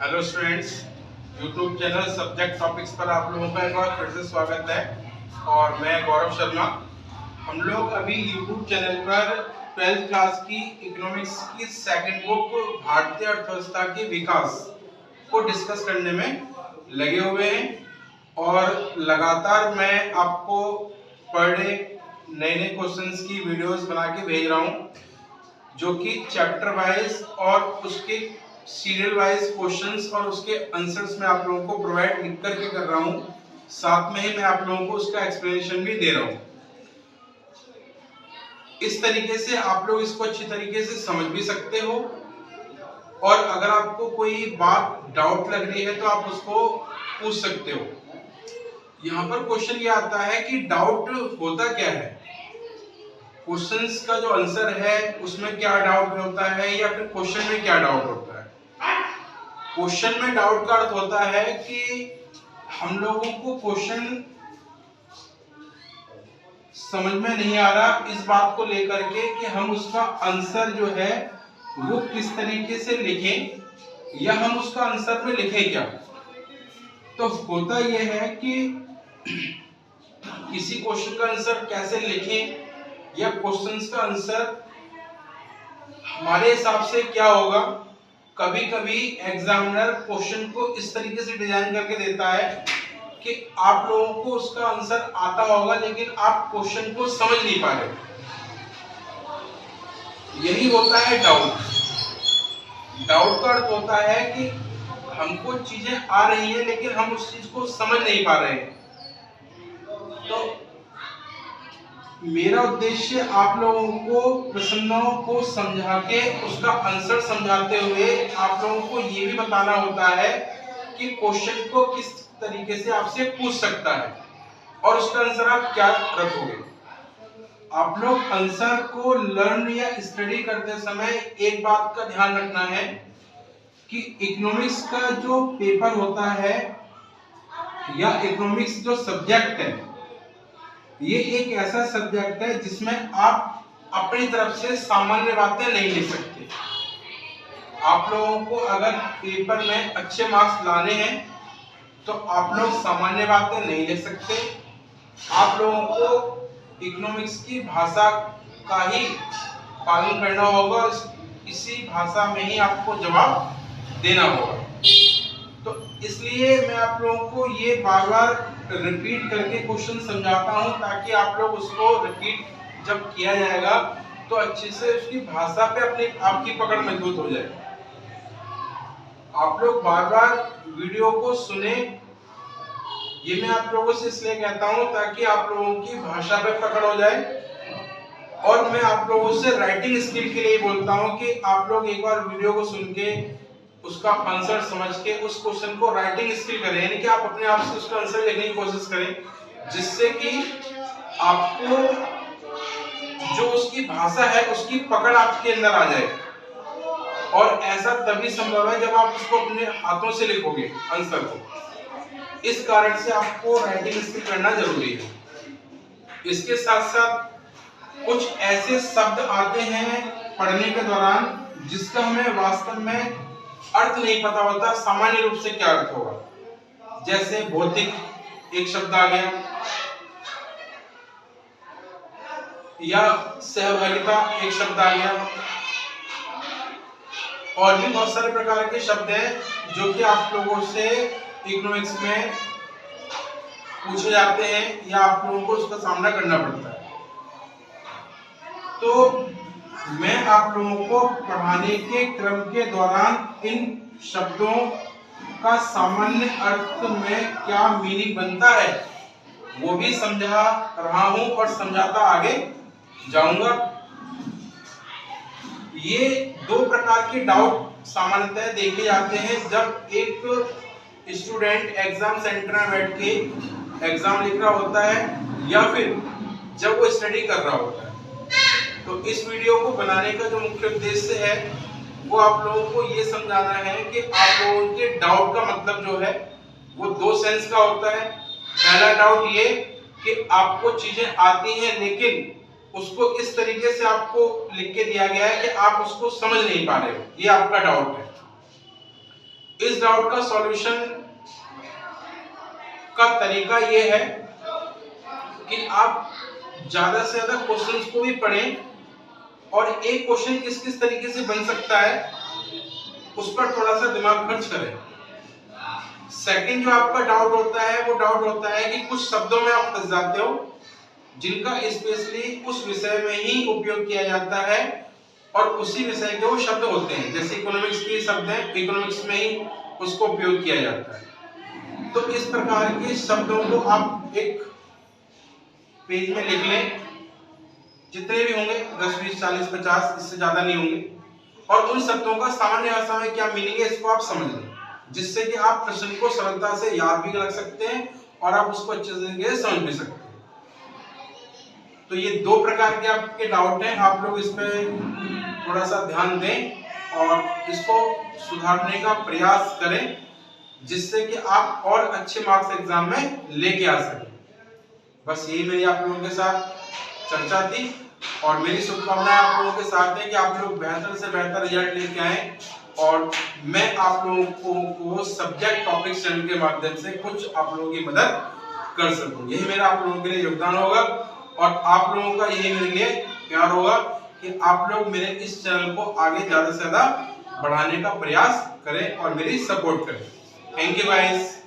Hello students, YouTube channel subject topics पर आप लोगों का एक बार फिर से स्वागत है। और मैं गौरव शर्मा। हम लोग अभी यूट्यूब चैनल पर 12th क्लास की इकोनॉमिक्स की सेकंड बुक भारतीय अर्थव्यवस्था के विकास को डिस्कस करने में लगे हुए हैं। और लगातार मैं आपको पर डे नए नए क्वेश्चंस की वीडियोस बना के भेज रहा हूँ, जो कि चैप्टर वाइज और उसके सीरियल वाइज क्वेश्चंस और उसके आंसर्स में आप लोगों को प्रोवाइड लिख करके कर रहा हूँ। साथ में ही मैं आप लोगों को उसका एक्सप्लेनेशन भी दे रहा हूँ। इस तरीके से आप लोग इसको अच्छी तरीके से समझ भी सकते हो, और अगर आपको कोई बात डाउट लग रही है तो आप उसको पूछ सकते हो। यहाँ पर क्वेश्चन ये आता है कि डाउट होता क्या है, क्वेश्चंस का जो आंसर है उसमें क्या डाउट होता है, या फिर क्वेश्चन में क्या डाउट होता है। क्वेश्चन में डाउट का अर्थ होता है कि हम लोगों को क्वेश्चन समझ में नहीं आ रहा इस बात को लेकर के कि हम उसका आंसर जो है वो किस तरीके से लिखें, या हम उसका आंसर में लिखें क्या। तो होता यह है कि किसी क्वेश्चन का आंसर कैसे लिखें, या क्वेश्चंस का आंसर हमारे हिसाब से क्या होगा। कभी कभी एग्जामिनर क्वेश्चन को इस तरीके से डिजाइन करके देता है कि आप लोगों को उसका आंसर आता होगा, लेकिन आप क्वेश्चन को समझ नहीं पा रहे। यही होता है डाउट। डाउट का अर्थ होता है कि हमको चीजें आ रही हैं लेकिन हम उस चीज को समझ नहीं पा रहे हैं। तो मेरा उद्देश्य आप लोगों को प्रश्नों को समझा के उसका आंसर समझाते हुए आप लोगों को ये भी बताना होता है कि क्वेश्चन को किस तरीके से आपसे पूछ सकता है और उसका आंसर आप क्या रखोगे। आप लोग आंसर को लर्न या स्टडी करते समय एक बात का ध्यान रखना है कि इकोनॉमिक्स का जो पेपर होता है या इकोनॉमिक्स जो सब्जेक्ट है, ये एक ऐसा सब्जेक्ट है जिसमें आप अपनी तरफ से सामान्य बातें नहीं लिख सकते। आप लोगों को अगर पेपर में अच्छे मार्क्स लाने हैं तो आप लोग सामान्य बातें नहीं लिख सकते। आप लोगों को इकोनॉमिक्स की भाषा का ही पालन करना होगा, इसी भाषा में ही आपको जवाब देना होगा। तो इसलिए मैं आप लोगों को ये बार बार रिपीट करके क्वेश्चन समझाता हूं, ताकि आप लोग उसको रिपीट जब किया जाएगा तो अच्छे से उसकी भाषा पे अपनी आपकी पकड़ मजबूत हो जाए। आप लोग बार बार वीडियो को सुने, ये मैं आप लोगों से इसलिए कहता हूं ताकि आप लोगों की भाषा पे पकड़ हो जाए। और मैं आप लोगों से राइटिंग स्किल के लिए बोलता हूं कि आप लोग एक बार वीडियो को सुन के उसका आंसर समझ के उस क्वेश्चन को राइटिंग स्किल करें, यानी कि आप अपने आप से उसका आंसर लिखने की कोशिश करें, जिससे कि आपको जो उसकी भाषा है उसकी पकड़ आपके अंदर आ जाए। और ऐसा तभी संभव है जब आप उसको अपने हाथों से लिखोगे आंसर को। इस कारण से आपको राइटिंग स्किल करना जरूरी है। इसके साथ साथ कुछ ऐसे शब्द आते हैं पढ़ने के दौरान जिसका हमें वास्तव में अर्थ नहीं पता होता सामान्य रूप से क्या अर्थ होगा। जैसे भौतिक एक शब्द आ गया, या सहभागिता एक शब्द आ गया, और भी बहुत सारे प्रकार के शब्द हैं जो कि आप लोगों से इकोनॉमिक्स में पूछे जाते हैं या आप लोगों को उसका सामना करना पड़ता है। तो मैं आप लोगों को पढ़ाने के क्रम के दौरान इन शब्दों का सामान्य अर्थ में क्या मीनिंग बनता है वो भी समझा रहा हूं और समझाता आगे जाऊंगा। ये दो प्रकार के डाउट सामान्यतः देखे जाते हैं जब एक स्टूडेंट एग्जाम सेंटर में बैठ के एग्जाम लिख रहा होता है या फिर जब वो स्टडी कर रहा होता है। तो इस वीडियो को बनाने का जो मुख्य उद्देश्य है वो आप लोगों को ये समझाना है कि आप लोगों के डाउट का मतलब जो है वो दो सेंस का होता है। पहला डाउट ये कि आपको चीजें आती हैं लेकिन उसको इस तरीके से आपको लिख के दिया गया है कि आप उसको समझ नहीं पा रहे हो, ये आपका डाउट है। इस डाउट का सॉल्यूशन का तरीका ये है कि आप ज्यादा से ज्यादा क्वेश्चंस को भी पढ़ें और एक क्वेश्चन किस किस तरीके से बन सकता है उस पर थोड़ा सा दिमाग खर्च करें। सेकंड जो आपका डाउट होता है वो डाउट होता है कि कुछ शब्दों में आप फंस जाते हो जिनका स्पेशली उस विषय में ही उपयोग किया जाता है और उसी विषय के वो शब्द होते हैं, जैसे इकोनॉमिक्स के शब्द हैं, इकोनॉमिक्स में ही उसको उपयोग किया जाता है। तो इस प्रकार के शब्दों को आप एक पेज में लिख लें, जितने भी होंगे 10, 20, 40, 50, इससे ज्यादा नहीं होंगे, और उन शब्दों का सामान्य भाषा में क्या मीनिंग है इसको आप समझ लें, जिससे कि आप प्रश्न को सरलता से याद भी रख सकते हैं और आप उसको अच्छे तरीके से समझ भी सकते हैं। तो ये दो प्रकार के आपके डाउट हैं, आप लोग इस पे थोड़ा सा ध्यान दें और इसको सुधारने का प्रयास करें, जिससे कि आप और अच्छे मार्क्स एग्जाम में लेके आ सकें। बस यही मेरी आप लोगों के साथ चर्चा थी और मेरी शुभकामनाएं आप लोगों के साथ है कि आप लोग बेहतर से बेहतर रिजल्ट लेके आए और मैं आप लोगों को सब्जेक्ट टॉपिक चैनल के माध्यम से कुछ आप लोगों की मदद कर सकूं। यही मेरा आप लोगों के लिए योगदान होगा और आप लोगों का यही मेरे लिए प्यार होगा कि आप लोग मेरे इस चैनल को आगे ज्यादा से ज्यादा बढ़ाने का प्रयास करें और मेरी सपोर्ट करें। Thank you guys.